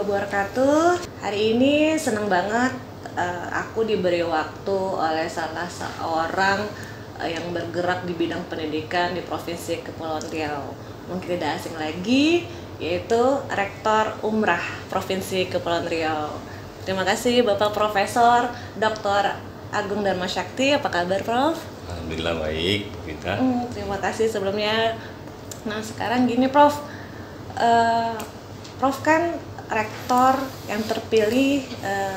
wabarakatuh. Hari ini senang banget aku diberi waktu oleh salah seorang yang bergerak di bidang pendidikan di Provinsi Kepulauan Riau. Mungkin tidak asing lagi, yaitu Rektor Umrah Provinsi Kepulauan Riau. Terima kasih Bapak Profesor Dr. Agung Dharma Shakti. Apa kabar, Prof? Alhamdulillah baik, Bu Vita. Terima kasih sebelumnya. Nah, sekarang gini, Prof. Prof kan rektor yang terpilih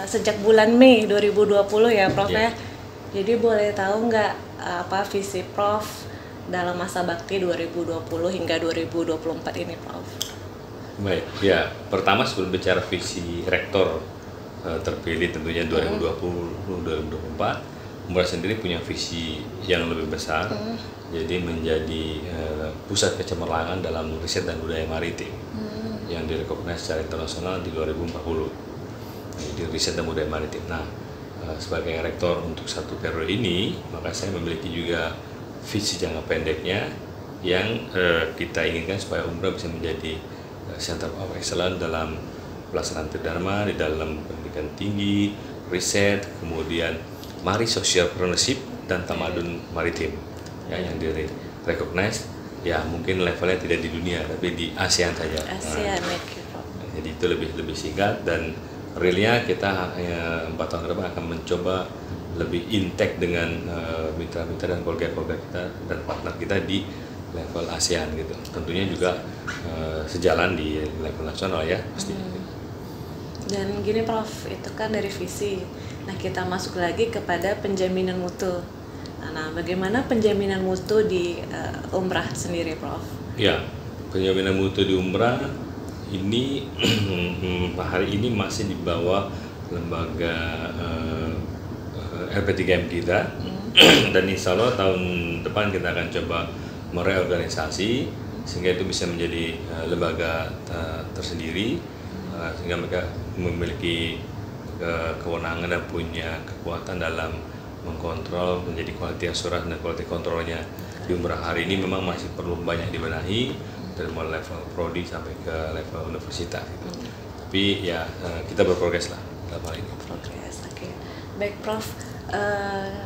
sejak bulan Mei 2020 ya, Prof ya. Jadi boleh tahu nggak apa visi Prof dalam masa bakti 2020 hingga 2024 ini, Prof? Baik, ya. Pertama sebelum bicara visi rektor terpilih tentunya 2020-2024, Umrah sendiri punya visi yang lebih besar, jadi menjadi pusat kecemerlangan dalam riset dan budaya maritim yang direkognize secara internasional di 2040. Jadi riset dan budaya maritim. Nah, sebagai rektor untuk satu periode ini, maka saya memiliki juga visi jangka pendeknya yang kita inginkan supaya Umrah bisa menjadi center of excellence dalam pelaksanaan tridharma di dalam pendidikan tinggi, riset, kemudian mari social partnership dan tamadun maritim ya, yang di-recognize ya mungkin levelnya tidak di dunia tapi di ASEAN saja. ASEAN, jadi itu lebih singkat dan realnya kita 4 tahun ke depan akan mencoba lebih intek dengan mitra-mitra dan keluarga-keluarga kita dan partner kita di level ASEAN gitu. Tentunya juga sejalan di level nasional ya pasti. Dan gini, Prof, itu kan dari visi. Nah, kita masuk lagi kepada penjaminan mutu. Nah, bagaimana penjaminan mutu di Umrah sendiri, Prof? Ya, penjaminan mutu di Umrah ini hari ini masih di bawah lembaga LP3M kita, dan insya Allah tahun depan kita akan coba mereorganisasi sehingga itu bisa menjadi lembaga tersendiri, sehingga mereka memiliki kewenangan dan punya kekuatan dalam mengkontrol menjadi quality assurance dan quality controlnya di Umrah. Hari ini memang masih perlu banyak dibenahi dari mulai level prodi sampai ke level universitas gitu. Tapi ya kita berprogres lah dalam hal ini. Progres, oke. Baik, Prof.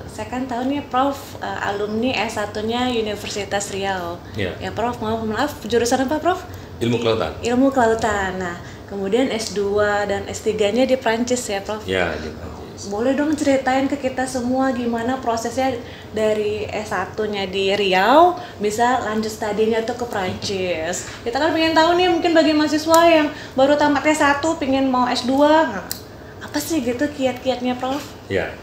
Saya kan tahu nih Prof alumni S1-nya Universitas Riau. Ya, Prof, maaf, jurusan apa, Prof? Ilmu kelautan. Ilmu kelautan. Nah, kemudian S2 dan S3-nya di Prancis ya, Prof? Ya, di Prancis. Boleh dong ceritain ke kita semua gimana prosesnya dari S1-nya di Riau bisa lanjut studinya tuh ke Prancis. Kita kan pengen tahu nih, mungkin bagi mahasiswa yang baru tamat S1 pengen mau S2, nah, apa sih gitu kiat-kiatnya, Prof? Ya,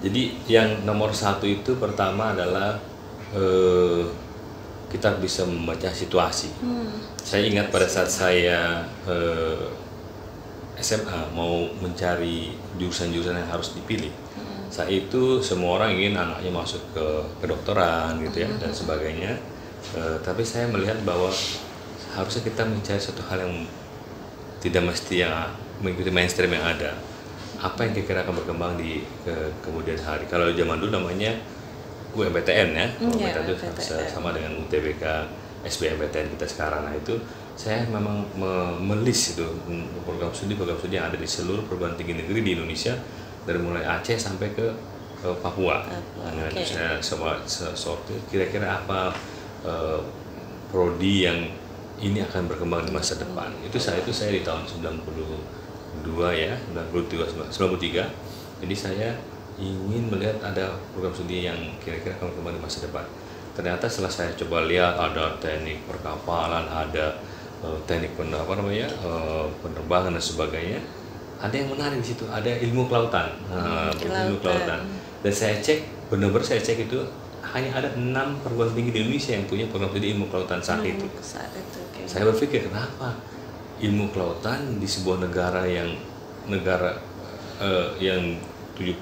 jadi yang nomor satu itu pertama adalah kita bisa membaca situasi. Saya ingat pada saat saya SMA mau mencari jurusan-jurusan yang harus dipilih. Saat itu semua orang ingin anaknya masuk ke kedokteran gitu ya dan sebagainya. Tapi saya melihat bahwa harusnya kita mencari satu hal yang tidak mesti yang mengikuti mainstream yang ada. Apa yang kira-kira akan berkembang di kemudian hari. Kalau zaman dulu namanya UMPTN ya, UMPTN itu sama dengan UTBK, SBMPTN kita sekarang. Nah itu saya memang melis itu program studi yang ada di seluruh perguruan tinggi negeri di Indonesia dari mulai Aceh sampai ke Papua. Nah, itu saya sortir kira-kira apa prodi yang ini akan berkembang di masa depan. Itu saya di tahun 92 ya, 93. Jadi saya ingin melihat ada program studi yang kira-kira akan berkembang di masa depan. Ternyata setelah saya coba lihat ada teknik perkapalan, ada teknik penerbangan dan sebagainya, ada yang menarik di situ, ada ilmu kelautan. Ilmu kelautan. Dan saya cek, benar-benar saya cek itu hanya ada 6 perguruan tinggi di Indonesia yang punya program studi ilmu kelautan saat itu. Saya berpikir kenapa ilmu kelautan di sebuah negara yang 70%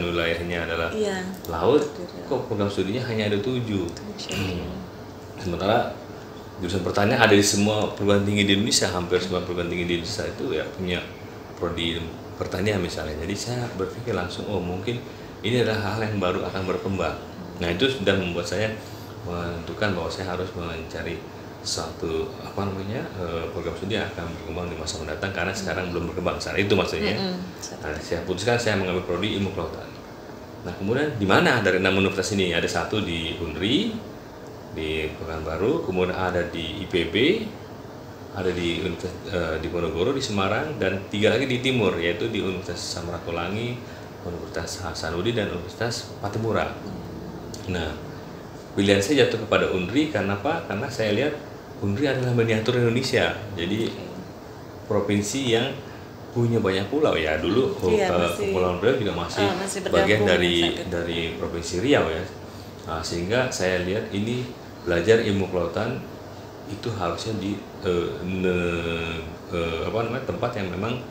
wilayahnya adalah laut, kok program studinya hanya ada 7. Sementara jurusan pertanian ada di semua perguruan tinggi di Indonesia, hampir semua perguruan tinggi di Indonesia itu ya punya prodi pertanian misalnya. Jadi saya berpikir langsung, oh mungkin ini adalah hal yang baru akan berkembang. Nah itu sudah membuat saya menentukan bahwa saya harus mencari suatu program studi yang akan berkembang di masa mendatang karena sekarang belum berkembang. Saat itu maksudnya. Nah, saya putuskan saya mengambil prodi ilmu kelautan. Nah, kemudian di mana dari 6 universitas ini? Ada satu di UNRI, di Pekanbaru, kemudian ada di IPB, ada di di Ponorogo, di Semarang, dan 3 lagi di timur, yaitu di Universitas Samratulangi, Universitas Hasanuddin, dan Universitas Patimura. Nah, pilihan saya jatuh kepada UNRI karena apa? Karena saya lihat UNRI adalah miniatur Indonesia, jadi provinsi yang punya banyak pulau ya. Dulu Kepulauan Riau juga masih bagian dari provinsi Riau ya. Nah, sehingga saya lihat ini belajar ilmu kelautan itu harusnya di tempat yang memang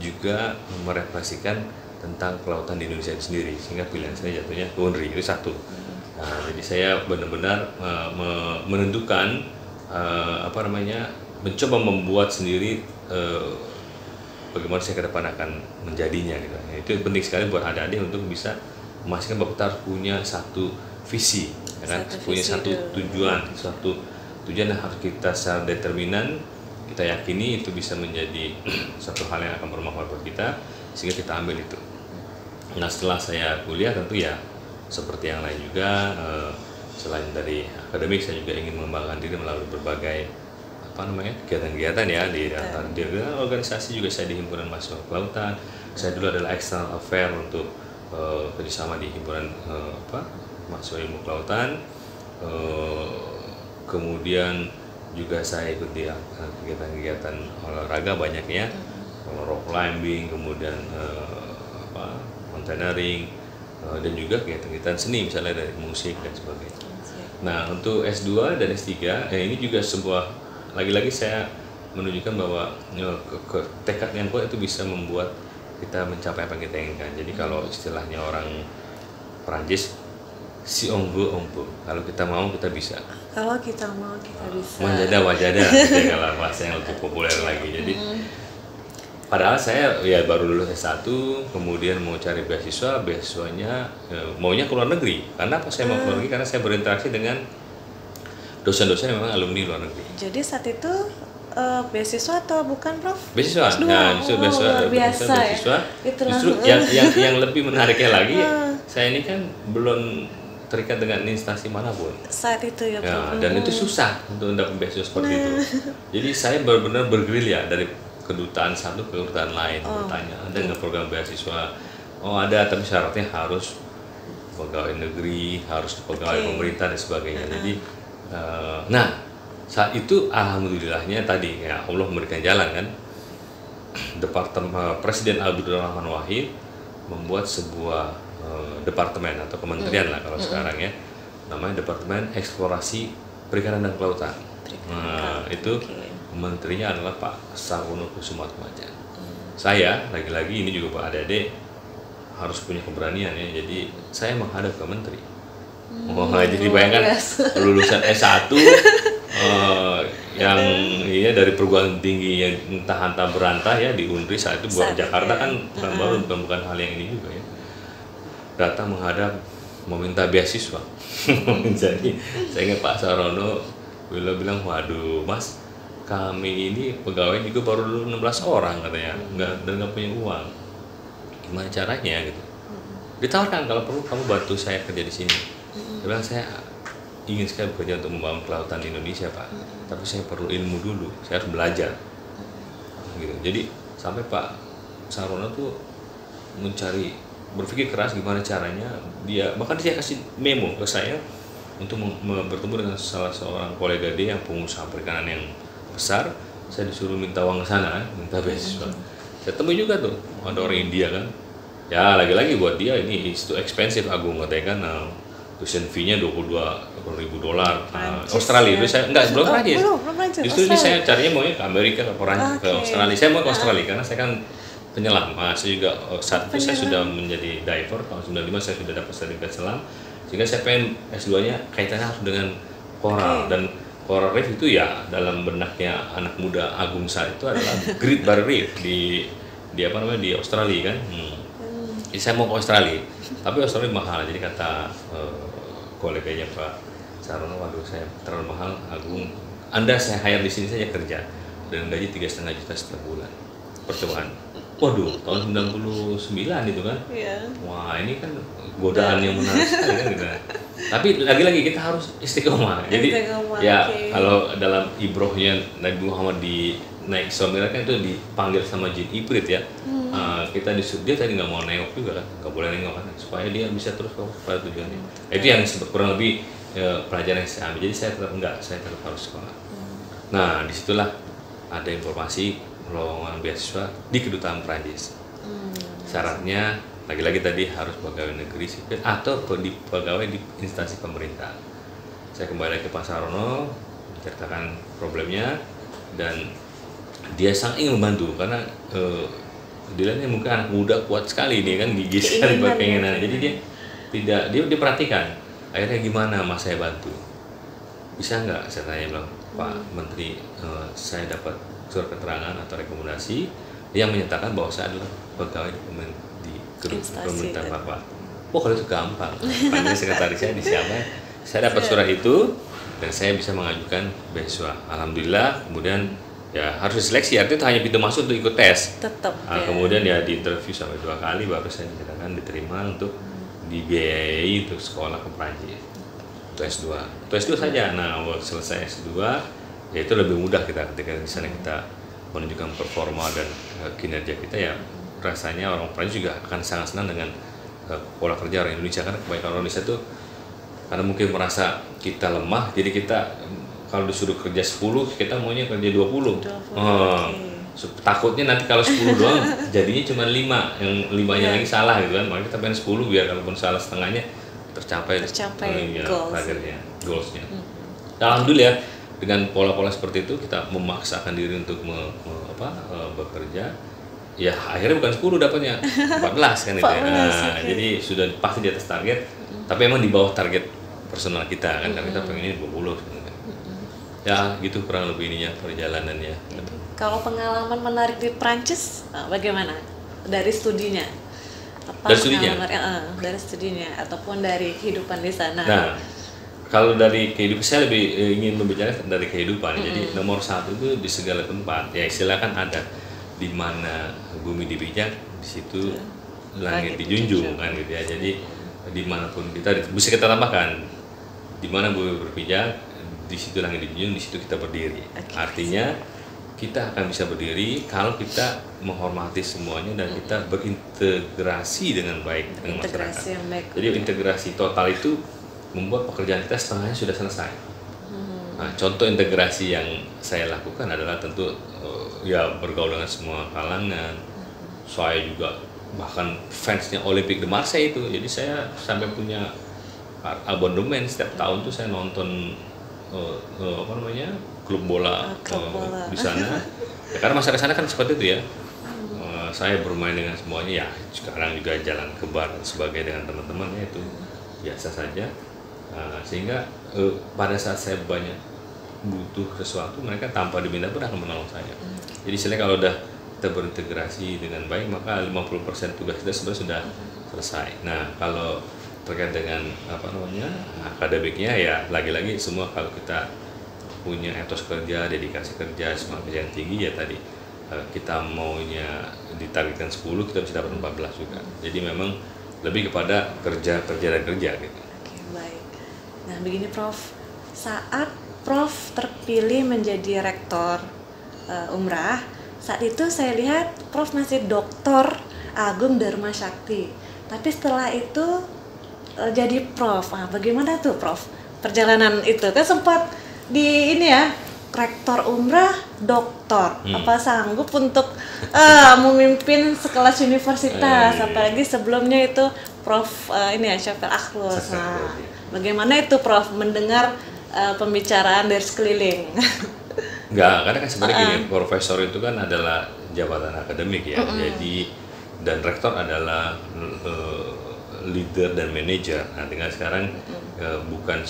juga merefleksikan tentang kelautan di Indonesia itu sendiri, sehingga pilihan saya jatuhnya ke UNRI itu satu. Nah, jadi saya benar-benar menentukan mencoba membuat sendiri bagaimana saya ke depan akan menjadinya gitu. Nah, itu penting sekali buat adik-adik untuk bisa memastikan bahwa kita harus punya satu visi, ya kan? Punya satu tujuan, tujuan yang harus kita secara determinan kita yakini itu bisa menjadi satu hal yang akan bermanfaat buat kita, sehingga kita ambil itu. Nah, setelah saya kuliah tentu ya seperti yang lain juga, selain dari akademik saya juga ingin mengembangkan diri melalui berbagai kegiatan-kegiatan ya di organisasi. Juga saya di himpunan mahasiswa kelautan. Saya dulu adalah external affair untuk kerjasama di himpunan mahasiswa ilmu kelautan. Kemudian juga saya ikut di kegiatan-kegiatan olahraga banyaknya, rock climbing, kemudian mountaineering, dan juga kegiatan-kegiatan seni misalnya dari musik dan sebagainya. Nah, untuk S2 dan S3 ini juga sebuah, lagi-lagi saya menunjukkan bahwa tekad yang kuat itu bisa membuat kita mencapai apa yang kita inginkan. Jadi kalau istilahnya orang Perancis, si on veut on peut. Kalau kita mau kita bisa. Kalau kita mau kita bisa. Manjada wajada gitu, kalau bahasa yang lebih populer lagi. Jadi padahal saya ya baru lulus S1, kemudian mau cari beasiswanya maunya ke luar negeri. Karena apa saya mau ke luar negeri? Karena saya berinteraksi dengan dosen-dosen yang memang alumni luar negeri. Jadi saat itu beasiswa atau bukan, Prof? Beasiswa. Nah, justru beasiswa. Justru yang lebih menariknya lagi, saya ini kan belum terikat dengan instansi manapun. Saat itu ya, Prof. Dan itu susah untuk mendapat beasiswa seperti itu. Jadi saya benar-benar bergerilya dari kedutaan satu ke kedutaan lain, bertanya, ada nggak program beasiswa? Oh ada, tapi syaratnya harus pegawai negeri, harus pegawai pemerintah dan sebagainya. Jadi nah, saat itu alhamdulillahnya tadi ya Allah memberikan jalan kan. Presiden Abdurrahman Wahid membuat sebuah departemen atau kementerian lah kalau sekarang ya, namanya Departemen Eksplorasi Perikanan dan Kelautan. Nah, itu menterinya adalah Pak Sarwono Kusumaatmadja. Saya lagi-lagi ini juga Pak adik-adik harus punya keberanian ya. Jadi saya menghadap ke menteri. Jadi bayangkan lulusan S1 yang dari perguruan tinggi yang entah-entah berantah ya di UNRI saat itu buat Jakarta kan bukan hal yang ini juga ya. Datang menghadap meminta beasiswa. Jadi saya ingat Pak Sarwono bilang, waduh Mas, kami ini pegawai juga baru 16 orang katanya, nggak punya uang. Gimana caranya gitu? Ditawarkan kalau perlu kamu bantu saya kerja di sini. Dia bilang saya ingin sekali bekerja untuk membangun kelautan di Indonesia Pak, tapi saya perlu ilmu dulu, saya harus belajar. Gitu. Jadi sampai Pak Sarwono tuh berpikir keras gimana caranya bahkan dia kasih memo ke saya untuk bertemu dengan salah seorang kolega dia yang pengusaha perikanan yang besar. Saya disuruh minta uang ke sana, minta beasiswa. Saya temui juga tuh ada orang India kan, ya lagi-lagi buat dia ini itu expensive Agung katanya kan. Tuition fee-nya $22.000 Australia. Itu saya belum Prancis. Justru ini saya carinya maunya ke Amerika, ke Perancis, ke Australia. Saya mau ke Australia karena saya kan penyelam. Saya juga saat itu saya sudah menjadi diver tahun 95, saya sudah dapat sertifikat selam. Sehingga saya pengen S2-nya kaitannya harus dengan coral, dan coral reef itu ya dalam benaknya anak muda Agung saat itu adalah Great Barrier Reef di Australia kan. Jadi saya mau ke Australia, tapi Australia mahal. Jadi kata koleganya Pak Sarwono, waduh saya terlalu mahal, Agung Anda saya hire di sini saja kerja dengan gaji 3,5 juta setiap bulan percobaan. Waduh, tahun 99 itu kan. Iya. Wah, ini kan godaan yang menarik sekali kan gitu. Tapi lagi-lagi kita harus istiqomah. Jadi Istiqomah, ya oke. kalau dalam ibrohnya Nabi Muhammad di naik Isra kan itu dipanggil sama jin ibrit ya. Kita disuruh, dia tadi nggak mau nengok juga kan, nggak boleh nengok kan, supaya dia bisa terus pada tujuannya. Itu yang kurang lebih pelajaran yang saya ambil. Jadi saya tetap harus sekolah. Nah, disitulah ada informasi lowongan beasiswa di kedutaan Prancis. Syaratnya lagi-lagi tadi harus pegawai negeri sipil atau pegawai di instansi pemerintah. Saya kembali lagi ke Pak Sarono, menceritakan problemnya, dan dia sangat ingin membantu karena dilihatnya mungkin anak muda kuat sekali nih kan, gigi sekali keinginan. Jadi dia perhatikan. Akhirnya gimana Mas saya bantu? Bisa nggak? Saya tanya bilang, Pak Menteri, saya dapat surat keterangan atau rekomendasi yang menyatakan bahwa saya adalah pegawai di pemerintah Bapak. Oh, kalau itu gampang. Panggil sekretaris saya di siapa? Saya dapat surat itu dan saya bisa mengajukan beasiswa. Alhamdulillah. Kemudian ya harus diseleksi, artinya itu hanya pintu masuk untuk ikut tes. Tetap. Kemudian ya di interview sampai 2 kali baru saya dikatakan diterima untuk dibiayai untuk sekolah ke Prancis. Itu S2. Itu S2 saja. Nah, selesai S2 ya itu lebih mudah kita ketika di sana kita menunjukkan performa dan kinerja kita, ya rasanya orang Prancis juga akan sangat senang dengan pola kerja orang Indonesia, karena kebanyakan orang Indonesia tuh karena mungkin merasa kita lemah, jadi kita kalau disuruh kerja 10 kita maunya kerja 20. Takutnya nanti kalau 10 doang jadinya cuma 5, yang 5-nya lagi salah gitu kan. Makanya kita pengen 10 biar kalaupun salah setengahnya tercapai targetnya, goalsnya. Alhamdulillah dengan pola-pola seperti itu kita memaksakan diri untuk bekerja. Ya akhirnya bukan 10 dapatnya 14 kan itu ya. Nah, jadi sudah pasti di atas target, tapi emang di bawah target personal kita kan, karena kita pengennya 20 kan. Ya gitu kurang lebih ininya perjalanannya. Kalau pengalaman menarik di Prancis bagaimana? Dari studinya? Dari studinya ataupun dari kehidupan di sana? Nah, kalau dari kehidupan saya lebih ingin membicarakan dari kehidupan. Jadi nomor 1 itu di segala tempat. Ya silakan ada, di mana bumi dipijak, di situ langit dijunjung kan gitu ya. Jadi dimanapun kita bisa kita tambahkan, di mana bumi berpijak, di situ langit dijunjung, di situ kita berdiri. Artinya kita akan bisa berdiri kalau kita menghormati semuanya dan kita berintegrasi dengan baik dengan masyarakat. Jadi integrasi total itu membuat pekerjaan kita setengahnya sudah selesai. Nah, contoh integrasi yang saya lakukan adalah tentu ya bergaul dengan semua kalangan. Saya juga bahkan fansnya Olympique de Marseille itu, jadi saya sampai punya abonemen setiap tahun tuh saya nonton klub bola di sana. Ya, karena masyarakat sana kan seperti itu ya. Saya bermain dengan semuanya, ya sekarang juga jalan ke bar sebagai dengan teman-temannya itu biasa saja. Sehingga pada saat saya banyak butuh sesuatu, mereka tanpa diminta pun akan menolong saya. Jadi istilahnya kalau udah kita berintegrasi dengan baik, maka 50% tugas kita sebenarnya sudah selesai. Nah, kalau terkait dengan akademiknya, ya lagi-lagi semua kalau kita punya etos kerja, dedikasi kerja, semangat yang tinggi, ya tadi kita maunya ditargetkan 10, kita bisa dapat 14 juga. Jadi memang lebih kepada kerja dan kerja gitu. Oke, baik. Nah, begini Prof, saat Prof terpilih menjadi rektor Umrah, saat itu saya lihat Prof masih Dr. Agung Dharma Shakti. Tapi setelah itu jadi Prof. Bagaimana tuh Prof? Perjalanan itu kan sempat di ini ya, rektor Umrah, doktor. Apa sanggup untuk memimpin sekelas universitas? Apalagi sebelumnya itu Prof ini ya, Syafil Akhlus. Nah, bagaimana itu Prof mendengar pembicaraan dari sekeliling? Enggak, karena kan sebenarnya gini, profesor itu kan adalah jabatan akademik ya. Jadi dan rektor adalah leader dan manajer. Nah, tinggal sekarang bukan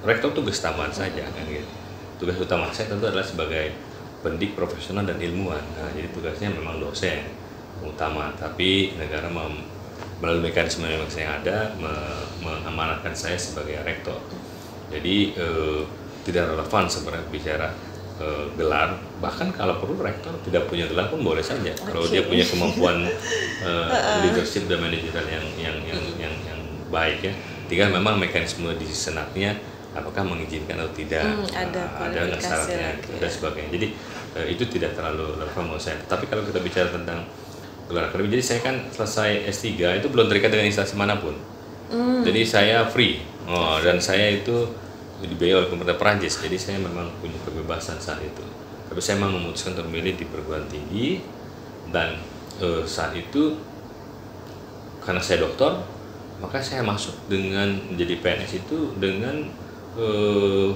rektor tugas tambahan saja kan gitu. Tugas utama saya tentu adalah sebagai pendidik profesional dan ilmuwan. Nah, jadi tugasnya memang dosen utama, tapi negara melalui mekanisme yang ada mengamanatkan saya sebagai rektor. Jadi tidak relevan sebenarnya bicara gelar. Bahkan kalau perlu rektor tidak punya gelar pun boleh saja kalau dia punya kemampuan leadership dan manajerial yang baik ya. Tinggal memang mekanisme di senatnya apakah mengizinkan atau tidak, ada nggak syaratnya dan sebagainya. Jadi itu tidak terlalu relevan menurut saya. Tapi kalau kita bicara tentang gelar akademik, jadi saya kan selesai S3 itu belum terikat dengan instansi manapun. Jadi saya free, dan saya itu dibiayai oleh pemerintah Perancis, jadi saya memang punya kebebasan saat itu. Tapi saya memang memutuskan untuk memilih di perguruan tinggi, dan saat itu karena saya doktor, maka saya masuk dengan menjadi PNS itu dengan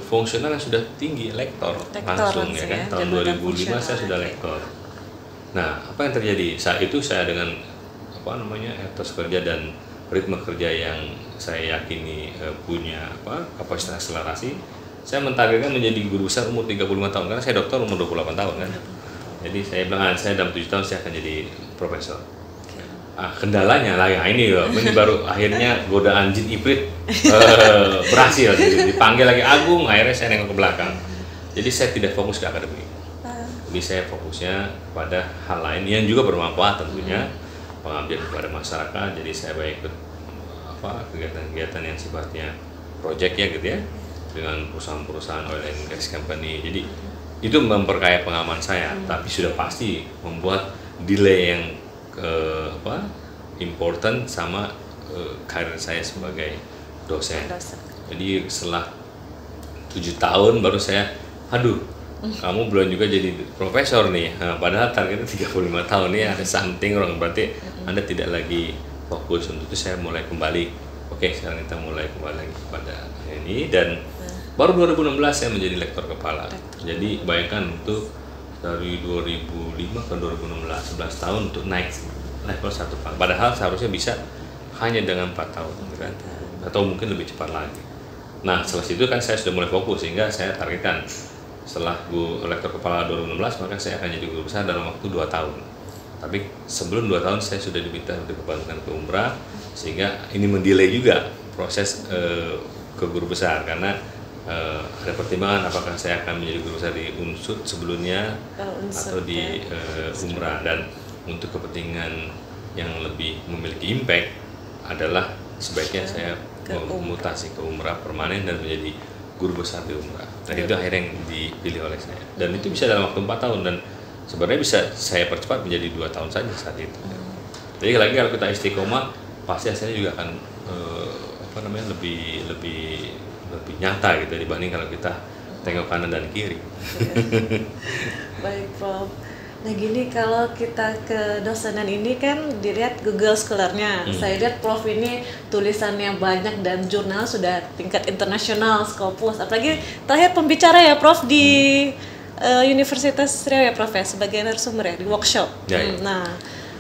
fungsional yang sudah tinggi, lektor langsung ya kan. Tahun 2005 saya sudah lektor. Nah, apa yang terjadi saat itu, saya dengan etos kerja dan ritme kerja yang saya yakini punya kapasitas akselerasi, saya mentargetkan menjadi guru besar umur 35 tahun karena saya dokter umur 28 tahun kan. Jadi saya bilang saya dalam 7 tahun saya akan jadi profesor. Kendalanya lah ya ini baru akhirnya godaan jin ibrit berhasil dipanggil lagi Agung, akhirnya saya nengok ke belakang. Jadi saya tidak fokus ke akademik. Jadi saya fokusnya pada hal lain yang juga bermanfaat tentunya, pengabdian kepada masyarakat. Jadi saya baik ikut kegiatan-kegiatan yang sifatnya project ya gitu ya, dengan perusahaan-perusahaan oil and gas company. Jadi itu memperkaya pengalaman saya, tapi sudah pasti membuat delay yang important sama karir saya sebagai dosen. Jadi setelah 7 tahun baru saya, kamu belum juga jadi profesor nih. Padahal targetnya 35 tahun nih, ada something wrong, berarti Anda tidak lagi fokus. Untuk itu saya mulai kembali. Oke, sekarang kita mulai kembali lagi kepada ini, dan baru 2016 saya menjadi lektor kepala. Jadi bayangkan untuk dari 2005 ke 2016 11 tahun untuk naik level 1. Padahal seharusnya bisa hanya dengan 4 tahun kan? Atau mungkin lebih cepat lagi. Nah, setelah itu kan saya sudah mulai fokus, sehingga saya targetkan setelah lektor kepala 2016 maka saya akan jadi guru besar dalam waktu 2 tahun. Tapi sebelum 2 tahun saya sudah diminta untuk kebantuan ke umrah, sehingga ini mendelay juga proses ke guru besar karena ada pertimbangan apakah saya akan menjadi guru besar di Unsud sebelumnya atau di umrah. Dan untuk kepentingan yang lebih memiliki impact adalah sebaiknya saya memutasi ke umrah permanen dan menjadi guru besar di umrah. Nah itu akhirnya yang dipilih oleh saya, dan itu bisa dalam waktu 4 tahun, dan sebenarnya bisa saya percepat menjadi 2 tahun saja saat itu. Jadi lagi kalau kita istiqomah pasti hasilnya juga akan lebih nyata gitu dibanding kalau kita tengok kanan dan kiri. Baik Prof. Nah gini, kalau kita ke dosenan ini kan dilihat Google Scholar-nya. Saya lihat Prof ini tulisannya banyak dan jurnal sudah tingkat internasional, Scopus. Apalagi terakhir pembicara ya Prof di Universitas Riau ya Prof ya, sebagai narasumber ya di workshop. Nah,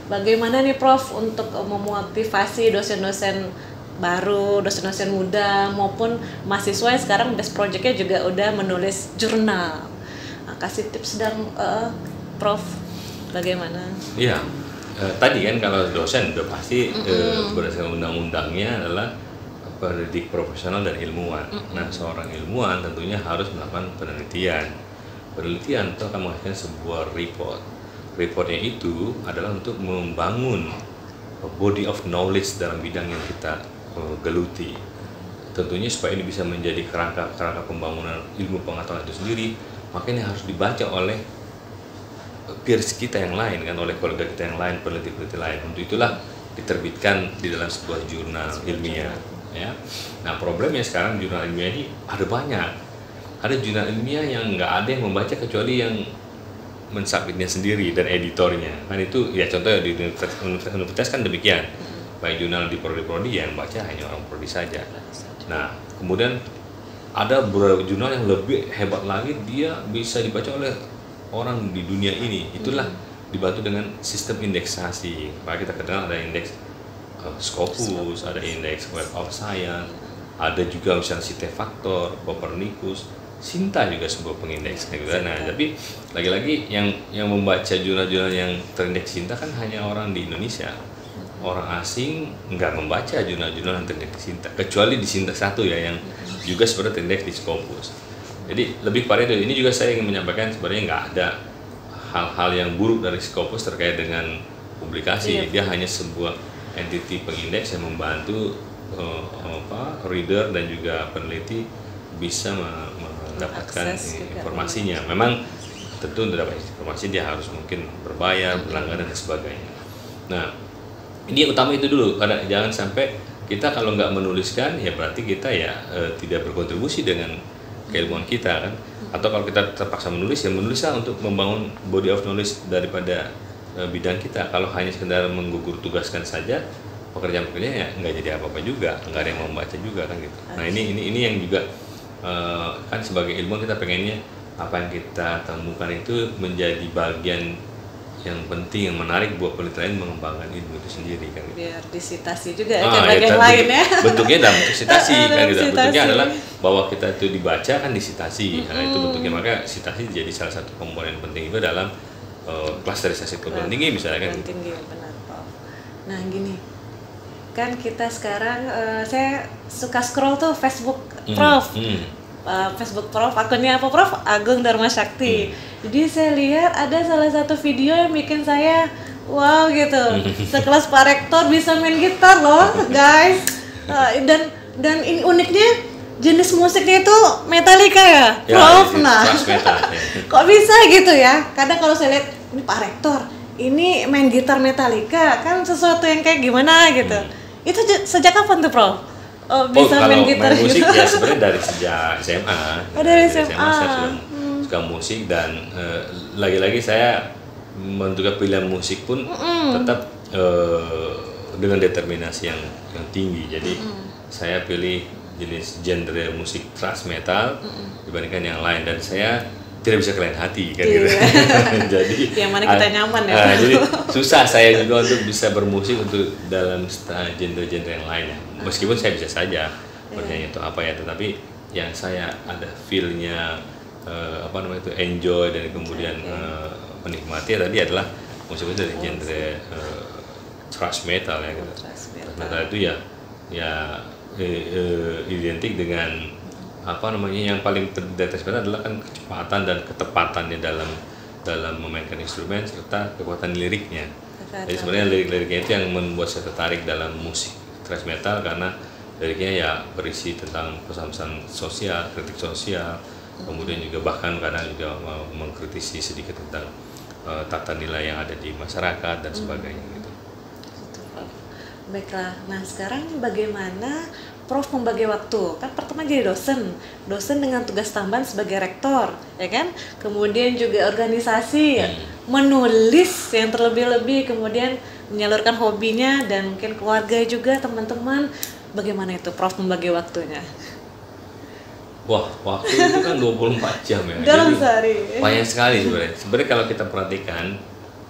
bagaimana nih Prof untuk memotivasi dosen-dosen baru, dosen-dosen muda maupun mahasiswa yang sekarang best project-nya juga udah menulis jurnal. Nah, kasih tips dong Prof, bagaimana? Iya, tadi kan kalau dosen udah pasti berdasarkan undang-undangnya adalah pendidik profesional dan ilmuwan. Nah, seorang ilmuwan tentunya harus melakukan penelitian. Penelitian itu akan menghasilkan sebuah report. Reportnya itu adalah untuk membangun body of knowledge dalam bidang yang kita geluti. Tentunya supaya ini bisa menjadi kerangka pembangunan ilmu pengetahuan itu sendiri, makanya harus dibaca oleh peers kita yang lain kan, oleh kolega kita yang lain, peneliti-peneliti lain. Untuk itulah diterbitkan di dalam sebuah jurnal ilmiah ya. Nah, problemnya sekarang jurnal ilmiah ini ada banyak. Ada jurnal ilmiah yang nggak ada yang membaca kecuali yang mensubmitnya sendiri dan editornya. Kan itu ya contohnya di universitas kan demikian. Baik jurnal di prodi-prodi yang baca hanya orang prodi saja. Nah, kemudian ada beberapa jurnal yang lebih hebat lagi, dia bisa dibaca oleh orang di dunia ini. Itulah dibantu dengan sistem indeksasi. Maka kita kenal ada indeks Scopus, ada indeks Web of Science, ada juga misalnya Sitefaktor, Copernicus, Sinta juga sebuah pengindeks gitu kan. Nah, tapi lagi-lagi yang membaca jurnal-jurnal yang terindeks Sinta kan hanya orang di Indonesia. Orang asing nggak membaca jurnal-jurnal yang terindeks Sinta, kecuali di Sinta 1 ya, yang juga sebenarnya terindeks di Scopus. Jadi lebih pada itu. Ini juga saya ingin menyampaikan sebenarnya nggak ada hal-hal yang buruk dari Scopus terkait dengan publikasi. Dia hanya sebuah entity pengindeks yang membantu reader dan juga peneliti bisa mendapatkan informasinya. Memang tentu untuk dapat informasi dia harus mungkin berbayar, berlangganan dan sebagainya. Nah, ini utama itu dulu, karena jangan sampai kita kalau nggak menuliskan ya berarti kita ya tidak berkontribusi dengan keilmuan kita kan. Atau kalau kita terpaksa menulis ya menulislah untuk membangun body of knowledge daripada bidang kita. Kalau hanya sekedar menggugur tugaskan saja, pekerjaan-pekerjaan ya nggak jadi apa-apa juga, nggak ada yang mau membaca juga kan gitu. Nah ini yang juga kan sebagai ilmuwan kita pengennya apa yang kita temukan itu menjadi bagian yang penting, yang menarik buat peneliti mengembangkan ilmu itu sendiri kan gitu. Biar disitasi juga ya bagian lain ya. Bentuknya dalam bentuk sitasi kan gitu. Bentuknya adalah bahwa kita itu dibaca kan disitasi. Nah itu bentuknya, maka sitasi jadi salah satu komponen penting itu dalam klasterisasi perguruan tinggi misalnya kan. Tinggi benar Prof. Nah gini, kan kita sekarang saya suka scroll tuh Facebook Prof. Facebook Prof, akunnya apa Prof? Agung Dharma Sakti. Jadi saya lihat ada salah satu video yang bikin saya wow gitu. Sekelas Pak Rektor bisa main gitar loh, guys. Dan ini uniknya jenis musiknya itu Metallica ya, Prof. Nah, kok bisa gitu ya? Kadang kalau saya lihat ini Pak Rektor, ini main gitar Metallica kan sesuatu yang kayak gimana gitu. Itu sejak kapan tuh Prof? Bisa main gitar main musik gitu. ya sebenarnya dari sejak SMA. Dari SMA saya sudah suka musik dan lagi-lagi saya menentukan pilihan musik pun tetap dengan determinasi yang tinggi. Jadi saya pilih jenis genre musik thrash metal dibandingkan yang lain dan saya tidak bisa kelain hati kan gitu. Jadi yang mana kita nyaman ya. Jadi susah saya juga untuk bisa bermusik untuk dalam genre-genre yang lain ya. Meskipun saya bisa saja bernyanyi itu apa ya, tetapi yang saya ada feel-nya itu enjoy dan kemudian menikmati tadi adalah musik itu dari genre thrash metal ya gitu. Thrash metal itu ya identik dengan yang paling terdeteksi adalah kan kecepatan dan ketepatannya dalam memainkan instrumen serta kekuatan liriknya. Jadi sebenarnya lirik-liriknya itu yang membuat saya tertarik dalam musik thrash metal karena liriknya ya berisi tentang pesan-pesan sosial, kritik sosial, kemudian juga bahkan kadang juga mengkritisi sedikit tentang tata nilai yang ada di masyarakat dan sebagainya gitu. Baiklah, nah sekarang bagaimana Prof membagi waktu? Kan pertama jadi dosen dengan tugas tambahan sebagai rektor, ya kan? Kemudian juga organisasi, menulis yang terlebih-lebih, kemudian menyalurkan hobinya dan mungkin keluarga juga, teman-teman. Bagaimana itu Prof membagi waktunya? Wah, waktu itu kan 24 jam ya. Dalam sehari. Banyak sekali sebenarnya. Sebenarnya kalau kita perhatikan,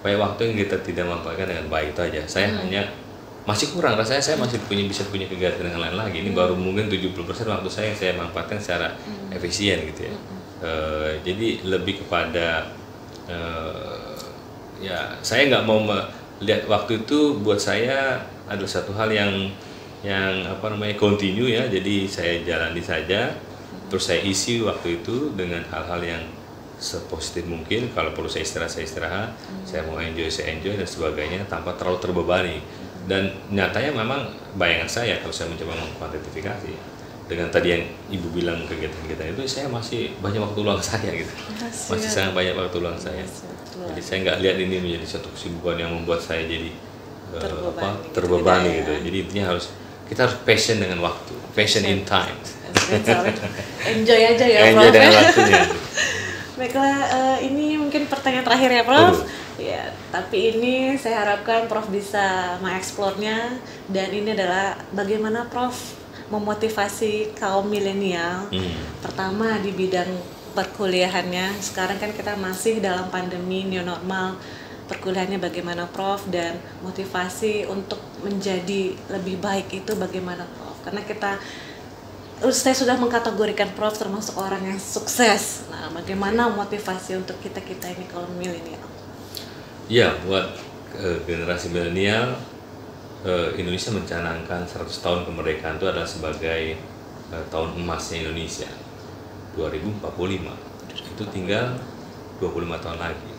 banyak waktu yang kita tidak manfaatkan dengan baik itu aja. Saya hanya masih kurang, rasanya saya masih bisa punya kegiatan yang lain lagi. Ini baru mungkin 70% waktu saya manfaatkan secara efisien gitu ya. Jadi lebih kepada ya saya nggak mau melihat waktu itu buat saya adalah satu hal yang continue ya. Jadi saya jalani saja, terus saya isi waktu itu dengan hal-hal yang sepositif mungkin. Kalau perlu saya istirahat, saya mau enjoy dan sebagainya tanpa terlalu terbebani. Dan nyatanya memang bayangan saya kalau saya mencoba mengkuantifikasi dengan tadi yang Ibu bilang kegiatan-kegiatan itu, saya masih banyak waktu luang saya gitu. Masih sangat banyak waktu luang saya. Jadi saya nggak lihat ini menjadi satu kesibukan yang membuat saya jadi terbebani gitu. Jadi intinya kita harus passion dengan waktu, passion in time. Enjoy aja ya Prof. Enjoy dengan waktunya. Baiklah, ini mungkin pertanyaan terakhir ya Prof. Ya, tapi ini saya harapkan Prof bisa mengeksplornya, dan ini adalah bagaimana Prof memotivasi kaum milenial. Pertama di bidang perkuliahannya. Sekarang kan kita masih dalam pandemi new normal. Perkuliahannya bagaimana Prof, dan motivasi untuk menjadi lebih baik itu bagaimana Prof? Karena saya sudah mengkategorikan Prof termasuk orang yang sukses. Nah, bagaimana motivasi untuk kita ini kaum milenial? Ya, buat generasi milenial, Indonesia mencanangkan 100 tahun kemerdekaan itu adalah sebagai tahun emasnya Indonesia. 2045. Itu tinggal 25 tahun lagi.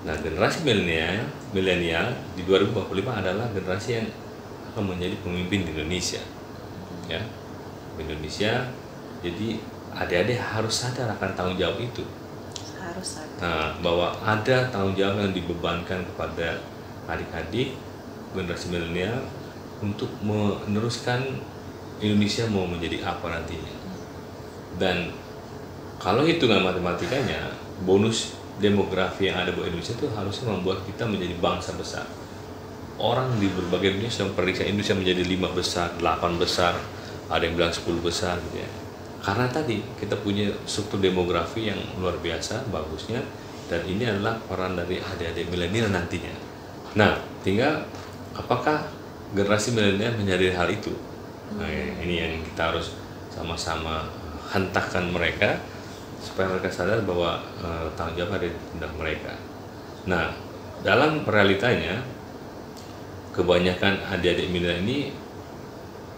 Nah, generasi milenial di 2045 adalah generasi yang akan menjadi pemimpin di Indonesia. Ya. Indonesia, jadi adik-adik harus sadar akan tanggung jawab itu. Harus sadar. Nah, bahwa ada tanggung jawab yang dibebankan kepada adik-adik generasi milenial untuk meneruskan Indonesia mau menjadi apa nantinya. Dan kalau hitungan matematikanya, bonus demografi yang ada buat Indonesia itu harusnya membuat kita menjadi bangsa besar. Orang di berbagai dunia sudah memprediksi Indonesia menjadi 5 besar, 8 besar, ada yang bilang 10 besar gitu ya. Karena tadi kita punya struktur demografi yang luar biasa bagusnya, dan ini adalah peran dari adik-adik milenial nantinya. Nah, tinggal apakah generasi milenial menyadari hal itu? Nah, ini yang kita harus sama-sama hentakkan mereka supaya mereka sadar bahwa tanggung jawab ada di pundak mereka. Nah, dalam realitanya kebanyakan adik-adik milenial ini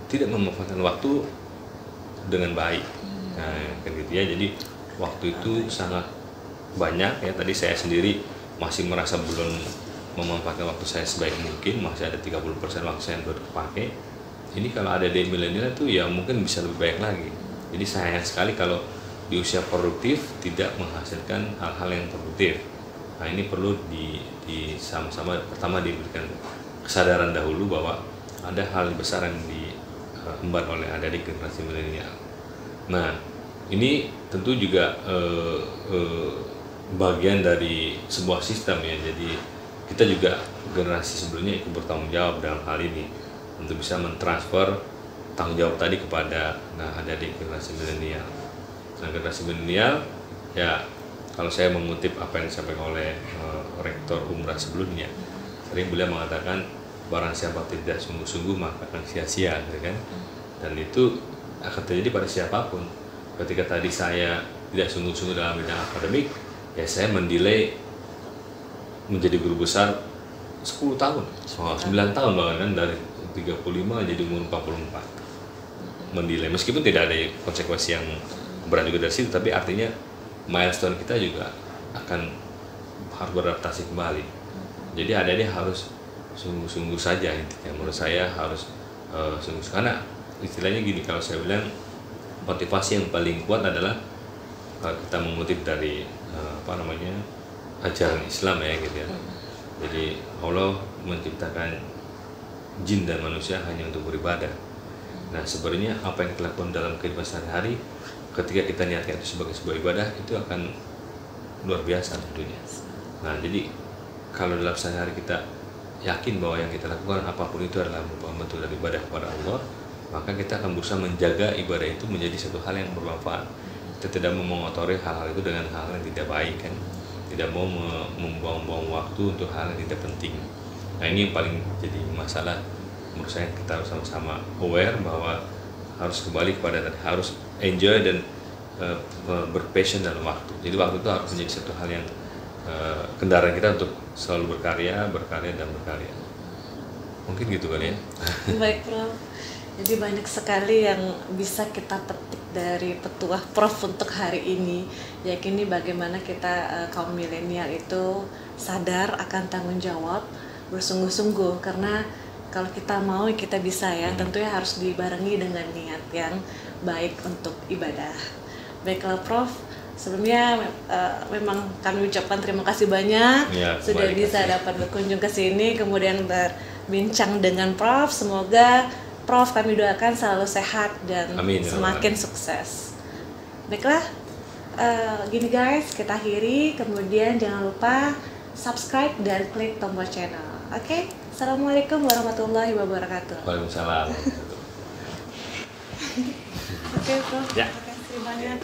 tidak memanfaatkan waktu dengan baik. Nah, kan gitu ya. Jadi waktu itu sangat banyak ya. Tadi saya sendiri masih merasa belum memanfaatkan waktu saya sebaik mungkin, masih ada 30% waktu saya yang berpakai. Ini kalau ada adik milenial itu ya mungkin bisa lebih baik lagi. Jadi sayang sekali kalau di usia produktif tidak menghasilkan hal-hal yang produktif. Nah, ini perlu di sama-sama pertama diberikan kesadaran dahulu bahwa ada hal besar yang diemban oleh adik-adik generasi milenial. Nah, ini tentu juga bagian dari sebuah sistem ya. Jadi kita juga generasi sebelumnya ikut bertanggung jawab dalam hal ini untuk bisa mentransfer tanggung jawab tadi kepada adik-adik generasi milenial. Nah, generasi milenial ya, kalau saya mengutip apa yang disampaikan oleh Rektor Umrah sebelumnya, sering beliau mengatakan barang siapa tidak sungguh-sungguh maka akan sia-sia, gitu kan? Dan itu akan terjadi pada siapapun. Ketika tadi saya tidak sungguh-sungguh dalam bidang akademik, ya saya mendelay menjadi guru besar 10 tahun, 9 tahun bahkan kan, dari 35 jadi umur 44. Mendelay, meskipun tidak ada konsekuensi yang berat juga dari situ, tapi artinya milestone kita juga akan harus beradaptasi kembali. Jadi adik-adik harus sungguh-sungguh saja intinya. Menurut saya harus sungguh, karena istilahnya gini, kalau saya bilang motivasi yang paling kuat adalah kalau kita mengutip dari ajaran Islam ya gitu ya. Jadi Allah menciptakan jin dan manusia hanya untuk beribadah. Nah, sebenarnya apa yang kita lakukan dalam kehidupan sehari-hari, ketika kita niatkan itu sebagai sebuah ibadah, itu akan luar biasa tentunya. Nah, jadi kalau dalam sehari-hari kita yakin bahwa yang kita lakukan apapun itu adalah merupakan bentuk dari ibadah kepada Allah, maka kita akan berusaha menjaga ibadah itu menjadi satu hal yang bermanfaat. Kita tidak mau mengotori hal-hal itu dengan hal yang tidak baik kan, tidak mau membuang-buang waktu untuk hal yang tidak penting. Nah, ini yang paling jadi masalah menurut saya. Kita harus sama-sama aware bahwa harus kembali kepada tadi, harus enjoy dan berpassion dalam waktu. Jadi waktu itu harus menjadi satu hal yang kendaraan kita untuk selalu berkarya dan berkarya. Mungkin gitu kali ya. Baik, Prof. Jadi banyak sekali yang bisa kita petik dari petuah Prof untuk hari ini. Yakini bagaimana kita kaum milenial itu sadar akan tanggung jawab, bersungguh-sungguh, karena kalau kita mau kita bisa ya. Tentunya harus dibarengi dengan niat yang baik untuk ibadah. Baiklah Prof, sebelumnya memang kami ucapkan terima kasih banyak ya, sudah bisa dapat berkunjung ke sini, kemudian berbincang dengan Prof. Semoga Prof kami doakan selalu sehat dan amin, semakin sukses. Baiklah, gini guys, kita akhiri, kemudian jangan lupa subscribe dan klik tombol channel. Oke, Assalamualaikum warahmatullahi wabarakatuh. Waalaikumsalam. Oke Prof, ya. terima kasih banyak.